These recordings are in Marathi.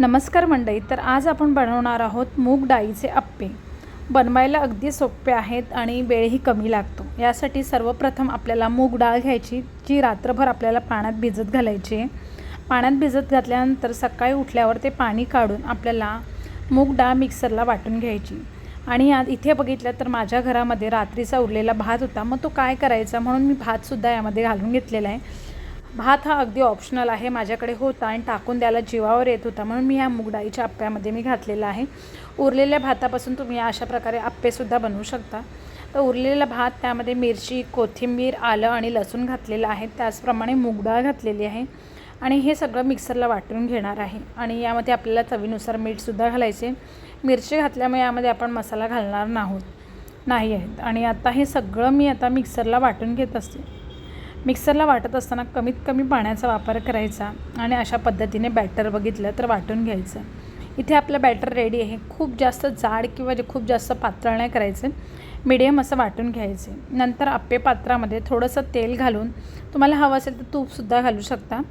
नमस्कार मंडळी. तर आज आपण बनवणार आहोत मूग डाळीचे अप्पे. बनवायला अगदी सोपे आहेत आणि वेळही कमी लागतो. यासाठी सर्वप्रथम आपल्याला मूग डाळ घ्यायची, जी रात्रभर आपल्याला पाण्यात भिजत घालायची आहे. पाण्यात भिजत घातल्यानंतर सकाळी उठल्यावर ते पाणी काढून आपल्याला मूग डाळ मिक्सरला वाटून घ्यायची. आणि इथे बघितलं तर माझ्या घरामध्ये रात्रीचा उरलेला भात होता, मग तो काय करायचा म्हणून मी भातसुद्धा यामध्ये घालून घेतलेला आहे. भात हा अगदी ऑप्शनल आहे, माझ्याकडे होता आणि टाकून द्यायला जीवावर येत होता म्हणून मी ह्या मूग डाळीच्या अप्प्यामध्ये मी घातलेला आहे. उरलेल्या भातापासून तुम्ही अशा प्रकारे अप्पेसुद्धा बनवू शकता. तर उरलेला भात, त्यामध्ये मिरची, कोथिंबीर, आलं आणि लसूण घातलेलं आहे. त्याचप्रमाणे मूग डाळ घातलेली आहे आणि हे सगळं मिक्सरला वाटून घेणार आहे. आणि यामध्ये आपल्याला चवीनुसार मीठसुद्धा घालायचे. मिरची घातल्यामुळे यामध्ये आपण मसाला घालणार नाही आहेत. आणि आता हे सगळं मी मिक्सरला वाटून घेत असते. मिक्सरला वाटत असताना कमीत कमी पाण्याचा वापर करायचा आणि अशा पद्धतीने बॅटर बघितलं तर वाटून घ्यायचं. इथे आपलं बॅटर रेडी आहे. खूप जास्त जाड किंवा खूप जास्त पातळ नाही करायचं, मीडियम असं वाटून घ्यायचे. नंतर अप्पे पात्रामध्ये थोडंसं तेल घालून, तुम्हाला हवं असेल तर तूपसुद्धा घालू शकता.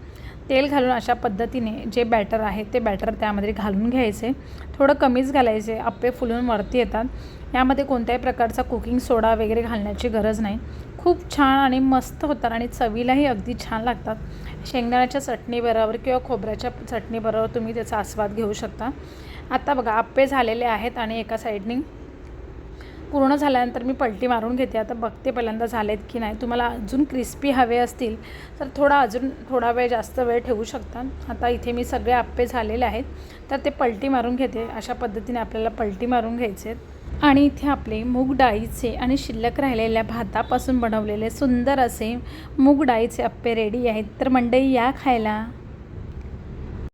तेल घालून अशा पद्धतीने जे बॅटर आहे ते बॅटर त्यामध्ये घालून घ्यायचे. थोडं कमीच घालायचे, अप्पे फुलून वरती येतात. यामध्ये कोणत्याही प्रकारचा कुकिंग सोडा वगैरे घालण्याची गरज नाही. खूप छान आणि मस्त होतात आणि चवीलाही अगदी छान लागतात. शेंगदाण्याच्या चटणीबरोबर किंवा खोबऱ्याच्या चटणीबरोबर तुम्ही त्याचा आस्वाद घेऊ शकता. आता बघा, अप्पे झालेले आहेत आणि एका साईडनी पूर्ण झाल्यानंतर मी पलटी मारून घेते. आता बघते पहिल्यांदा झालेत की नाही. तुम्हाला अजून क्रिस्पी हवे असतील तर अजून थोडा वेळ जास्त वेळ ठेवू शकता. आता इथे मी सगळे अप्पे झालेले आहेत तर ते पलटी मारून घेते. अशा पद्धतीने आपल्याला पलटी मारून घ्यायचे. आणि इथे आपले मूग डाळीचे आणि शिल्लक राहिलेल्या भातापासून बनवलेले सुंदर असे मूग डाळीचे अप्पे रेडी आहेत. तर मंडळी, या खायला.